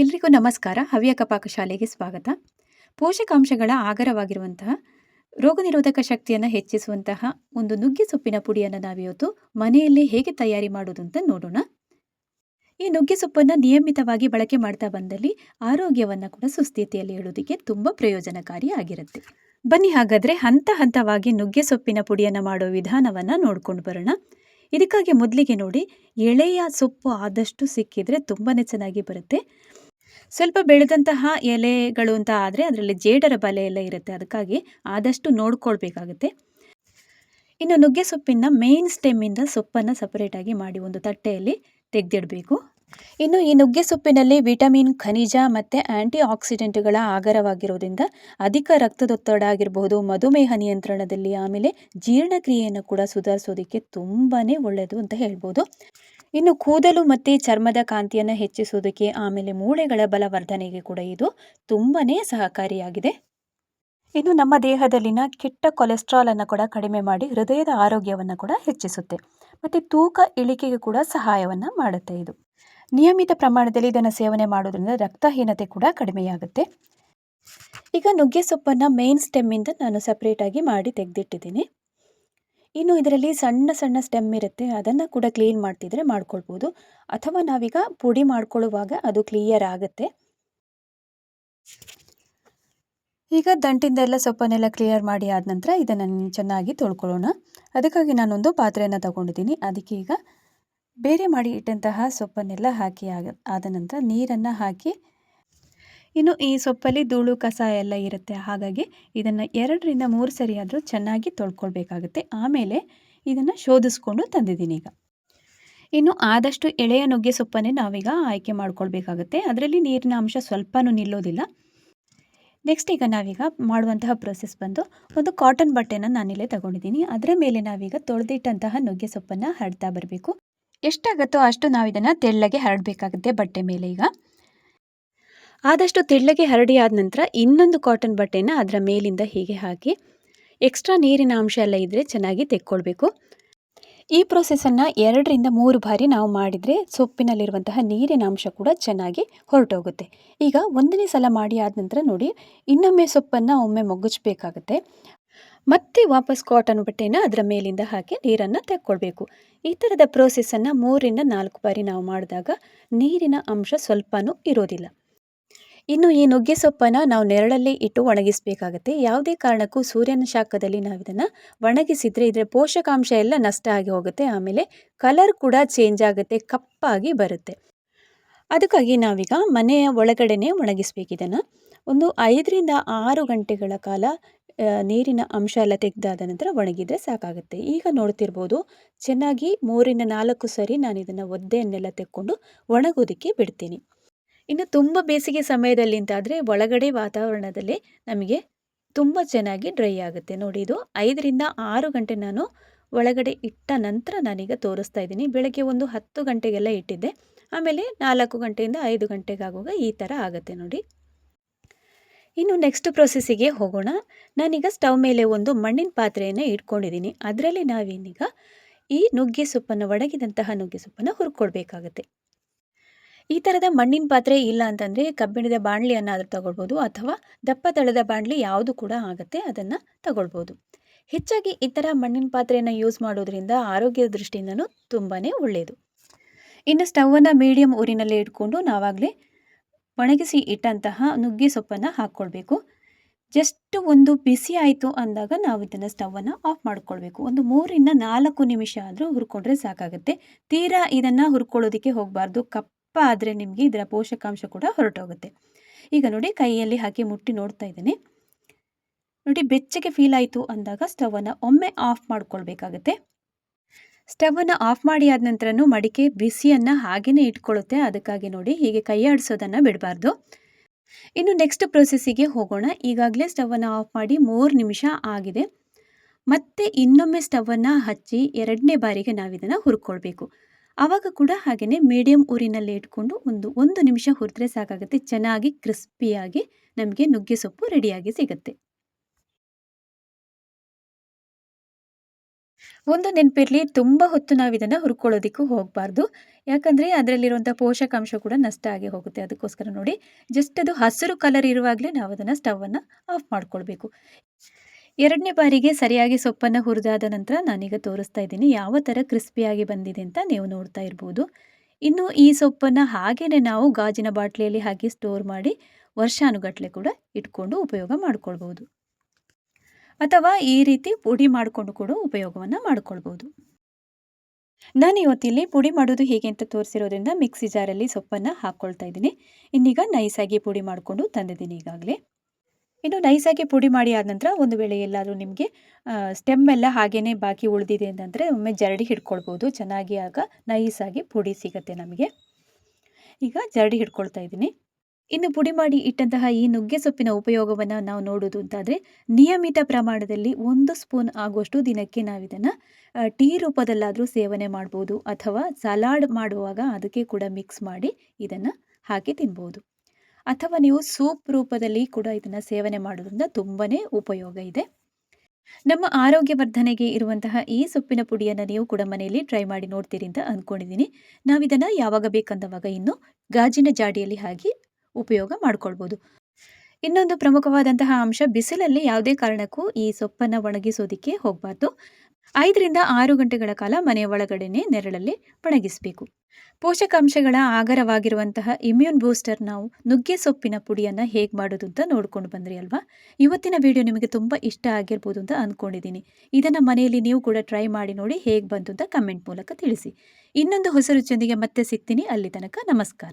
ಎಲ್ರಿಗೂ ನಮಸ್ಕಾರ. ಹವ್ಯಕ ಪಾಕಶಾಲೆಗೆ ಸ್ವಾಗತ. ಪೋಷಕಾಂಶಗಳ ಆಗರವಾಗಿರುವಂತಹ ರೋಗನಿರೋಧಕ ಶಕ್ತಿಯನ್ನು ಹೆಚ್ಚಿಸುವಂತಹ ಒಂದು ನುಗ್ಗೆ ಸೊಪ್ಪಿನ ಪುಡಿಯನ್ನು ನಾವಿವತ್ತು ಮನೆಯಲ್ಲಿ ಹೇಗೆ ತಯಾರಿ ಮಾಡೋದು ಅಂತ ನೋಡೋಣ. ಈ ನುಗ್ಗೆ ಸೊಪ್ಪನ್ನು ನಿಯಮಿತವಾಗಿ ಬಳಕೆ ಮಾಡ್ತಾ ಬಂದಲ್ಲಿ ಆರೋಗ್ಯವನ್ನು ಕೂಡ ಸುಸ್ಥಿತಿಯಲ್ಲಿ ಇಡೋದಕ್ಕೆ ತುಂಬ ಪ್ರಯೋಜನಕಾರಿ ಆಗಿರುತ್ತೆ. ಬನ್ನಿ ಹಾಗಾದರೆ ಹಂತ ಹಂತವಾಗಿ ನುಗ್ಗೆ ಸೊಪ್ಪಿನ ಪುಡಿಯನ್ನು ಮಾಡೋ ವಿಧಾನವನ್ನು ನೋಡ್ಕೊಂಡು ಬರೋಣ. ಇದಕ್ಕಾಗಿ ಮೊದಲಿಗೆ ನೋಡಿ, ಎಳೆಯ ಸೊಪ್ಪು ಆದಷ್ಟು ಸಿಕ್ಕಿದ್ರೆ ತುಂಬಾ ಚೆನ್ನಾಗಿ ಬರುತ್ತೆ. ಸ್ವಲ್ಪ ಬೆಳೆದಂತಹ ಎಲೆಗಳು ಅಂತ ಆದರೆ ಅದರಲ್ಲಿ ಜೇಡರ ಬಲೆ ಎಲ್ಲ ಇರುತ್ತೆ, ಅದಕ್ಕಾಗಿ ಆದಷ್ಟು ನೋಡ್ಕೊಳ್ಬೇಕಾಗುತ್ತೆ. ಇನ್ನು ನುಗ್ಗೆ ಸೊಪ್ಪಿನ ಮೇನ್ ಸ್ಟೆಮ್ಮಿಂದ ಸೊಪ್ಪನ್ನು ಸಪರೇಟಾಗಿ ಮಾಡಿ ಒಂದು ತಟ್ಟೆಯಲ್ಲಿ ತೆಗೆದಿಡಬೇಕು. ಇನ್ನು ಈ ನುಗ್ಗೆ ಸೊಪ್ಪಿನಲ್ಲಿ ವಿಟಮಿನ್, ಖನಿಜ ಮತ್ತು ಆ್ಯಂಟಿ ಆಕ್ಸಿಡೆಂಟ್ಗಳ ಆಗರವಾಗಿರೋದ್ರಿಂದ ಅಧಿಕ ರಕ್ತದೊತ್ತಡ ಆಗಿರಬಹುದು, ಮಧುಮೇಹ ನಿಯಂತ್ರಣದಲ್ಲಿ, ಆಮೇಲೆ ಜೀರ್ಣಕ್ರಿಯೆಯನ್ನು ಕೂಡ ಸುಧಾರಿಸೋದಕ್ಕೆ ತುಂಬಾ ಒಳ್ಳೆಯದು ಅಂತ ಹೇಳ್ಬೋದು. ಇನ್ನು ಕೂದಲು ಮತ್ತು ಚರ್ಮದ ಕಾಂತಿಯನ್ನು ಹೆಚ್ಚಿಸೋದಕ್ಕೆ, ಆಮೇಲೆ ಮೂಳೆಗಳ ಬಲವರ್ಧನೆಗೆ ಕೂಡ ಇದು ತುಂಬಾ ಸಹಕಾರಿಯಾಗಿದೆ. ಇನ್ನು ನಮ್ಮ ದೇಹದಲ್ಲಿನ ಕೆಟ್ಟ ಕೊಲೆಸ್ಟ್ರಾಲನ್ನು ಕೂಡ ಕಡಿಮೆ ಮಾಡಿ ಹೃದಯದ ಆರೋಗ್ಯವನ್ನು ಕೂಡ ಹೆಚ್ಚಿಸುತ್ತೆ ಮತ್ತು ತೂಕ ಇಳಿಕೆಗೆ ಕೂಡ ಸಹಾಯವನ್ನು ಮಾಡುತ್ತೆ. ಇದು ನಿಯಮಿತ ಪ್ರಮಾಣದಲ್ಲಿ ಇದನ್ನು ಸೇವನೆ ಮಾಡೋದ್ರಿಂದ ರಕ್ತಹೀನತೆ ಕೂಡ ಕಡಿಮೆಯಾಗುತ್ತೆ. ಈಗ ನುಗ್ಗೆ ಸೊಪ್ಪನ್ನು ಮೇನ್ ಸ್ಟೆಮ್ಮಿಂದ ನಾನು ಸಪ್ರೇಟಾಗಿ ಮಾಡಿ ತೆಗೆದಿಟ್ಟಿದ್ದೀನಿ. ಇನ್ನು ಇದರಲ್ಲಿ ಸಣ್ಣ ಸಣ್ಣ ಸ್ಟೆಮ್ ಇರುತ್ತೆ, ಅದನ್ನು ಕೂಡ ಕ್ಲೀನ್ ಮಾಡ್ತಿದ್ರೆ ಮಾಡ್ಕೊಳ್ಬೋದು, ಅಥವಾ ನಾವೀಗ ಪುಡಿ ಮಾಡ್ಕೊಳ್ಳುವಾಗ ಅದು ಕ್ಲಿಯರ್ ಆಗುತ್ತೆ. ಈಗ ದಂಟಿಂದೆಲ್ಲ ಸೊಪ್ಪನ್ನೆಲ್ಲ ಕ್ಲಿಯರ್ ಮಾಡಿ ಆದ ನಂತರ ಇದನ್ನು ಚೆನ್ನಾಗಿ ತೊಳ್ಕೊಳ್ಳೋಣ. ಅದಕ್ಕಾಗಿ ನಾನೊಂದು ಪಾತ್ರೆಯನ್ನು ತಗೊಂಡಿದ್ದೀನಿ. ಅದಕ್ಕೆ ಈಗ ಬೇರೆ ಮಾಡಿ ಇಟ್ಟಂತಹ ಸೊಪ್ಪನ್ನೆಲ್ಲ ಹಾಕಿ ಆದ ನಂತರ ನೀರನ್ನು ಹಾಕಿ, ಇನ್ನು ಈ ಸೊಪ್ಪಲ್ಲಿ ಧೂಳು ಕಸ ಎಲ್ಲ ಇರುತ್ತೆ, ಹಾಗಾಗಿ ಇದನ್ನು 2ರಿಂದ 3 ಸರಿ ಆದರೂ ಚೆನ್ನಾಗಿ ತೊಳ್ಕೊಳ್ಬೇಕಾಗುತ್ತೆ. ಆಮೇಲೆ ಇದನ್ನು ಶೋಧಿಸ್ಕೊಂಡು ತಂದಿದ್ದೀನಿ. ಈಗ ಇನ್ನು ಆದಷ್ಟು ಎಳೆಯ ನುಗ್ಗೆ ಸೊಪ್ಪನ್ನೇ ನಾವೀಗ ಆಯ್ಕೆ ಮಾಡ್ಕೊಳ್ಬೇಕಾಗುತ್ತೆ, ಅದರಲ್ಲಿ ನೀರಿನ ಅಂಶ ಸ್ವಲ್ಪನೂ ನಿಲ್ಲೋದಿಲ್ಲ. ನೆಕ್ಸ್ಟ್ ಈಗ ನಾವೀಗ ಮಾಡುವಂತಹ ಪ್ರೊಸೆಸ್ ಬಂದು, ಒಂದು ಕಾಟನ್ ಬಟ್ಟೆನ ನಾನಿಲ್ಲೇ ತಗೊಂಡಿದ್ದೀನಿ. ಅದರ ಮೇಲೆ ನಾವೀಗ ತೊಳೆದಿಟ್ಟಂತಹ ನುಗ್ಗೆ ಸೊಪ್ಪನ್ನು ಹರಡ್ತಾ ಬರಬೇಕು. ಎಷ್ಟಾಗುತ್ತೋ ಅಷ್ಟು ನಾವು ಇದನ್ನು ತೆಳ್ಳಗೆ ಹರಡಬೇಕಾಗುತ್ತೆ ಬಟ್ಟೆ ಮೇಲೆ. ಈಗ ಆದಷ್ಟು ತೆಳ್ಳಗೆ ಹರಡಿ ಆದ ನಂತರ ಇನ್ನೊಂದು ಕಾಟನ್ ಬಟ್ಟೆನ ಅದರ ಮೇಲಿಂದ ಹೀಗೆ ಹಾಕಿ ಎಕ್ಸ್ಟ್ರಾ ನೀರಿನ ಅಂಶ ಎಲ್ಲ ಇದ್ದರೆ ಚೆನ್ನಾಗಿ ತೆಕ್ಕೊಳ್ಬೇಕು. ಈ ಪ್ರೊಸೆಸನ್ನು 2ರಿಂದ 3 ಬಾರಿ ನಾವು ಮಾಡಿದರೆ ಸೊಪ್ಪಿನಲ್ಲಿರುವಂತಹ ನೀರಿನ ಅಂಶ ಕೂಡ ಚೆನ್ನಾಗಿ ಹೊರಟೋಗುತ್ತೆ. ಈಗ 1ನೇ ಸಲ ಮಾಡಿ ಆದ ನಂತರ ನೋಡಿ, ಇನ್ನೊಮ್ಮೆ ಸೊಪ್ಪನ್ನು ಒಮ್ಮೆ ಮಗುಚಬೇಕಾಗುತ್ತೆ. ಮತ್ತೆ ವಾಪಸ್ ಕಾಟನ್ ಬಟ್ಟೆನ ಅದರ ಮೇಲಿಂದ ಹಾಕಿ ನೀರನ್ನು ತೆಕ್ಕೊಳ್ಬೇಕು. ಈ ಥರದ ಪ್ರೋಸೆಸ್ಸನ್ನು 3ರಿಂದ 4 ಬಾರಿ ನಾವು ಮಾಡಿದಾಗ ನೀರಿನ ಅಂಶ ಸ್ವಲ್ಪನೂ ಇರೋದಿಲ್ಲ. ಇನ್ನು ಈ ನುಗ್ಗೆ ಸೊಪ್ಪನ್ನು ನಾವು ನೆರಳಲ್ಲಿ ಇಟ್ಟು ಒಣಗಿಸಬೇಕಾಗತ್ತೆ. ಯಾವುದೇ ಕಾರಣಕ್ಕೂ ಸೂರ್ಯನ ಶಾಖದಲ್ಲಿ ನಾವು ಇದನ್ನು ಒಣಗಿಸಿದರೆ ಇದರ ಪೋಷಕಾಂಶ ಎಲ್ಲ ನಷ್ಟ ಆಗಿ ಹೋಗುತ್ತೆ, ಆಮೇಲೆ ಕಲರ್ ಕೂಡ ಚೇಂಜ್ ಆಗುತ್ತೆ, ಕಪ್ಪಾಗಿ ಬರುತ್ತೆ. ಅದಕ್ಕಾಗಿ ನಾವೀಗ ಮನೆಯ ಒಳಗಡೆನೇ ಒಣಗಿಸ್ಬೇಕು. ಇದನ್ನು ಒಂದು 5ರಿಂದ 6 ಗಂಟೆಗಳ ಕಾಲ ನೀರಿನ ಅಂಶ ಎಲ್ಲ ತೆಗೆದಾದ ನಂತರ ಒಣಗಿದರೆ ಸಾಕಾಗುತ್ತೆ. ಈಗ ನೋಡ್ತಿರ್ಬೋದು, ಚೆನ್ನಾಗಿ 3ರಿಂದ 4 ಸರಿ ನಾನು ಇದನ್ನು ಒದ್ದೆಯನ್ನೆಲ್ಲ ತೆಕ್ಕೊಂಡು ಒಣಗೋದಕ್ಕೆ ಬಿಡ್ತೀನಿ. ಇನ್ನು ತುಂಬ ಬೇಸಿಗೆ ಸಮಯದಲ್ಲಿ ಅಂತಾದರೆ ಒಳಗಡೆ ವಾತಾವರಣದಲ್ಲಿ ನಮಗೆ ತುಂಬ ಚೆನ್ನಾಗಿ ಡ್ರೈ ಆಗುತ್ತೆ. ನೋಡಿ, ಇದು 5ರಿಂದ 6 ಗಂಟೆ ನಾನು ಒಳಗಡೆ ಇಟ್ಟ ನಂತರ ನಾನೀಗ ತೋರಿಸ್ತಾ ಇದ್ದೀನಿ. ಬೆಳಗ್ಗೆ ಒಂದು 10 ಗಂಟೆಗೆಲ್ಲ ಇಟ್ಟಿದ್ದೆ, ಆಮೇಲೆ 4 ಗಂಟೆಯಿಂದ 5 ಗಂಟೆಗಾಗುವಾಗ ಈ ಥರ ಆಗುತ್ತೆ ನೋಡಿ. ಇನ್ನು ನೆಕ್ಸ್ಟ್ ಪ್ರೊಸೆಸ್ಸಿಗೆ ಹೋಗೋಣ. ನಾನೀಗ ಸ್ಟವ್ ಮೇಲೆ ಒಂದು ಮಣ್ಣಿನ ಪಾತ್ರೆಯನ್ನು ಇಟ್ಕೊಂಡಿದ್ದೀನಿ. ಅದರಲ್ಲಿ ನಾವೇನೀಗ ಈ ನುಗ್ಗೆ ಸೊಪ್ಪನ್ನು, ಒಣಗಿದಂತಹ ನುಗ್ಗೆ ಸೊಪ್ಪನ್ನು ಹುರ್ಕೊಳ್ಬೇಕಾಗತ್ತೆ. ಈ ಥರದ ಮಣ್ಣಿನ ಪಾತ್ರೆ ಇಲ್ಲ ಅಂತಂದರೆ ಕಬ್ಬಿಣದ ಬಾಣಲಿಯನ್ನಾದರೂ ತಗೊಳ್ಬೋದು, ಅಥವಾ ದಪ್ಪ ತಳದ ಬಾಣಲಿ ಯಾವುದು ಕೂಡ ಆಗುತ್ತೆ, ಅದನ್ನು ತಗೊಳ್ಬೋದು. ಹೆಚ್ಚಾಗಿ ಈ ಥರ ಮಣ್ಣಿನ ಪಾತ್ರೆಯನ್ನು ಯೂಸ್ ಮಾಡೋದ್ರಿಂದ ಆರೋಗ್ಯದ ದೃಷ್ಟಿಯಿಂದನೂ ತುಂಬಾ ಒಳ್ಳೆಯದು. ಇನ್ನು ಸ್ಟವನ್ನು ಮೀಡಿಯಮ್ ಊರಿನಲ್ಲೇ ಇಟ್ಕೊಂಡು ನಾವಾಗಲೇ ಒಣಗಿಸಿ ಇಟ್ಟಂತಹ ನುಗ್ಗೆ ಸೊಪ್ಪನ್ನು ಹಾಕ್ಕೊಳ್ಬೇಕು. ಜಸ್ಟ್ ಒಂದು ಬಿಸಿ ಆಯಿತು ಅಂದಾಗ ನಾವು ಇದನ್ನು ಸ್ಟವನ್ನು ಆಫ್ ಮಾಡ್ಕೊಳ್ಬೇಕು. ಒಂದು 3ರಿಂದ 4 ನಿಮಿಷ ಆದರೂ ಹುರ್ಕೊಂಡ್ರೆ ಸಾಕಾಗುತ್ತೆ. ತೀರಾ ಇದನ್ನು ಹುರ್ಕೊಳ್ಳೋದಕ್ಕೆ ಹೋಗಬಾರ್ದು, ಕಪ್ಪ ಆದರೆ ನಿಮಗೆ ಇದರ ಪೋಷಕಾಂಶ ಕೂಡ ಹೊರಟೋಗುತ್ತೆ. ಈಗ ನೋಡಿ, ಕೈಯಲ್ಲಿ ಹಾಕಿ ಮುಟ್ಟಿ ನೋಡ್ತಾ ಇದ್ದೇನೆ. ನೋಡಿ, ಬೆಚ್ಚಗೆ ಫೀಲ್ ಆಯಿತು ಅಂದಾಗ ಸ್ಟವನ್ನು ಒಮ್ಮೆ ಆಫ್ ಮಾಡ್ಕೊಳ್ಬೇಕಾಗತ್ತೆ. ಸ್ಟವನ್ನು ಆಫ್ ಮಾಡಿ ಆದ ನಂತರನೂ ಮಡಿಕೆ ಬಿಸಿಯನ್ನು ಹಾಗೆಯೇ ಇಟ್ಕೊಳ್ಳುತ್ತೆ, ಅದಕ್ಕಾಗಿ ನೋಡಿ ಹೀಗೆ ಕೈ ಆಡಿಸೋದನ್ನು ಬಿಡಬಾರ್ದು. ಇನ್ನು ನೆಕ್ಸ್ಟ್ ಪ್ರೊಸೆಸ್ಸಿಗೆ ಹೋಗೋಣ. ಈಗಾಗಲೇ ಸ್ಟವನ್ನು ಆಫ್ ಮಾಡಿ 3 ನಿಮಿಷ ಆಗಿದೆ. ಮತ್ತೆ ಇನ್ನೊಮ್ಮೆ ಸ್ಟವನ್ನು ಹಚ್ಚಿ 2ನೇ ಬಾರಿಗೆ ನಾವಿದನ್ನು ಹುರ್ಕೊಳ್ಬೇಕು. ಆವಾಗ ಕೂಡ ಹಾಗೆಯೇ ಮೀಡಿಯಮ್ ಊರಿನಲ್ಲೇ ಇಟ್ಕೊಂಡು ಒಂದು ನಿಮಿಷ ಹುರಿದ್ರೆ ಸಾಕಾಗುತ್ತೆ. ಚೆನ್ನಾಗಿ ಕ್ರಿಸ್ಪಿಯಾಗಿ ನಮಗೆ ನುಗ್ಗೆ ಸೊಪ್ಪು ರೆಡಿಯಾಗಿ ಸಿಗುತ್ತೆ. ಒಂದು ನೆನಪಿರಲಿ, ತುಂಬ ಹೊತ್ತು ನಾವು ಇದನ್ನು ಹುರ್ಕೊಳ್ಳೋದಕ್ಕೂ ಹೋಗಬಾರ್ದು. ಯಾಕಂದರೆ ಅದರಲ್ಲಿರುವಂಥ ಪೋಷಕಾಂಶ ಕೂಡ ನಷ್ಟ ಆಗಿ ಹೋಗುತ್ತೆ. ಅದಕ್ಕೋಸ್ಕರ ನೋಡಿ, ಜಸ್ಟ್ ಅದು ಹಸಿರು ಕಲರ್ ಇರುವಾಗಲೇ ನಾವು ಅದನ್ನು ಸ್ಟವನ್ನು ಆಫ್ ಮಾಡ್ಕೊಳ್ಬೇಕು. 2ನೇ ಬಾರಿಗೆ ಸರಿಯಾಗಿ ಸೊಪ್ಪನ್ನು ಹುರಿದಾದ ನಂತರ ನಾನೀಗ ತೋರಿಸ್ತಾ ಇದ್ದೀನಿ ಯಾವ ಥರ ಕ್ರಿಸ್ಪಿಯಾಗಿ ಬಂದಿದೆ ಅಂತ ನೀವು ನೋಡ್ತಾ ಇರ್ಬೋದು. ಇನ್ನು ಈ ಸೊಪ್ಪನ್ನು ಹಾಗೆಯೇ ನಾವು ಗಾಜಿನ ಬಾಟ್ಲಿಯಲ್ಲಿ ಹಾಕಿ ಸ್ಟೋರ್ ಮಾಡಿ ವರ್ಷಾನುಗಟ್ಟಲೆ ಕೂಡ ಇಟ್ಕೊಂಡು ಉಪಯೋಗ ಮಾಡ್ಕೊಳ್ಬೋದು. ಅಥವಾ ಈ ರೀತಿ ಪುಡಿ ಮಾಡಿಕೊಂಡು ಕೂಡ ಉಪಯೋಗವನ್ನು ಮಾಡ್ಕೊಳ್ಬೋದು. ನಾನು ಇವತ್ತಿಲ್ಲಿ ಪುಡಿ ಮಾಡೋದು ಹೇಗೆ ಅಂತ ತೋರಿಸಿರೋದ್ರಿಂದ ಮಿಕ್ಸಿ ಜಾರಲ್ಲಿ ಸೊಪ್ಪನ್ನು ಹಾಕ್ಕೊಳ್ತಾ ಇದ್ದೀನಿ. ಇನ್ನೀಗ ನೈಸಾಗಿ ಪುಡಿ ಮಾಡಿಕೊಂಡು ತಂದಿದ್ದೀನಿ ಈಗಾಗಲೇ. ಇನ್ನು ನೈಸಾಗಿ ಪುಡಿ ಮಾಡಿ ಆದ ನಂತರ ಒಂದು ವೇಳೆ ಎಲ್ಲಾದರೂ ನಿಮಗೆ ಸ್ಟೆಮ್ ಎಲ್ಲ ಹಾಗೇ ಬಾಕಿ ಉಳಿದಿದೆ ಅಂತಂದರೆ ಒಮ್ಮೆ ಜರಡಿ ಹಿಡ್ಕೊಳ್ಬೋದು. ಚೆನ್ನಾಗಿ ಆಗ ನೈಸಾಗಿ ಪುಡಿ ಸಿಗುತ್ತೆ ನಮಗೆ. ಈಗ ಜರಡಿ ಹಿಡ್ಕೊಳ್ತಾ ಇದ್ದೀನಿ. ಇನ್ನು ಪುಡಿ ಮಾಡಿ ಇಟ್ಟಂತಹ ಈ ನುಗ್ಗೆ ಸೊಪ್ಪಿನ ಉಪಯೋಗವನ್ನು ನಾವು ನೋಡೋದು ಅಂತಾದರೆ, ನಿಯಮಿತ ಪ್ರಮಾಣದಲ್ಲಿ 1 ಸ್ಪೂನ್ ಆಗುವಷ್ಟು ದಿನಕ್ಕೆ ನಾವಿದನ್ನು ಟೀ ರೂಪದಲ್ಲಾದರೂ ಸೇವನೆ ಮಾಡ್ಬೋದು. ಅಥವಾ ಸಲಾಡ್ ಮಾಡುವಾಗ ಅದಕ್ಕೆ ಕೂಡ ಮಿಕ್ಸ್ ಮಾಡಿ ಇದನ್ನು ಹಾಕಿ ತಿನ್ಬೋದು. ಅಥವಾ ನೀವು ಸೂಪ್ ರೂಪದಲ್ಲಿ ಕೂಡ ಇದನ್ನು ಸೇವನೆ ಮಾಡೋದ್ರಿಂದ ತುಂಬಾ ಉಪಯೋಗ ಇದೆ. ನಮ್ಮ ಆರೋಗ್ಯವರ್ಧನೆಗೆ ಇರುವಂತಹ ಈ ಸೊಪ್ಪಿನ ಪುಡಿಯನ್ನು ನೀವು ಕೂಡ ಮನೆಯಲ್ಲಿ ಟ್ರೈ ಮಾಡಿ ನೋಡ್ತೀರಿ ಅಂತ ಅಂದ್ಕೊಂಡಿದ್ದೀನಿ. ನಾವಿದನ್ನು ಯಾವಾಗ ಬೇಕಂದವಾಗ ಇನ್ನು ಗಾಜಿನ ಜಾಡಿಯಲ್ಲಿ ಹಾಕಿ ಉಪಯೋಗ ಮಾಡ್ಕೊಳ್ಬೋದು. ಇನ್ನೊಂದು ಪ್ರಮುಖವಾದಂತಹ ಅಂಶ, ಬಿಸಿಲಲ್ಲಿ ಯಾವುದೇ ಕಾರಣಕ್ಕೂ ಈ ಸೊಪ್ಪನ್ನು ಒಣಗಿಸೋದಕ್ಕೆ ಹೋಗಬಾರ್ದು. 5ರಿಂದ 6 ಗಂಟೆಗಳ ಕಾಲ ಮನೆಯ ಒಳಗಡೆನೆ ನೆರಳಲ್ಲಿ ಒಣಗಿಸಬೇಕು. ಪೋಷಕಾಂಶಗಳ ಆಗರವಾಗಿರುವಂತಹ ಇಮ್ಯೂನ್ ಬೂಸ್ಟರ್ ನಾವು ನುಗ್ಗೆ ಸೊಪ್ಪಿನ ಪುಡಿಯನ್ನು ಹೇಗೆ ಮಾಡೋದು ಅಂತ ನೋಡ್ಕೊಂಡು ಬಂದ್ರಿ ಅಲ್ವಾ. ಇವತ್ತಿನ ವಿಡಿಯೋ ನಿಮಗೆ ತುಂಬ ಇಷ್ಟ ಆಗಿರ್ಬೋದು ಅಂತ ಅಂದ್ಕೊಂಡಿದ್ದೀನಿ. ಇದನ್ನು ಮನೆಯಲ್ಲಿ ನೀವು ಕೂಡ ಟ್ರೈ ಮಾಡಿ ನೋಡಿ, ಹೇಗೆ ಬಂತು ಅಂತ ಕಮೆಂಟ್ ಮೂಲಕ ತಿಳಿಸಿ. ಇನ್ನೊಂದು ಹೊಸ ರುಚಿಯೊಂದಿಗೆ ಮತ್ತೆ ಸಿಗ್ತೀನಿ. ಅಲ್ಲಿ ತನಕ ನಮಸ್ಕಾರ.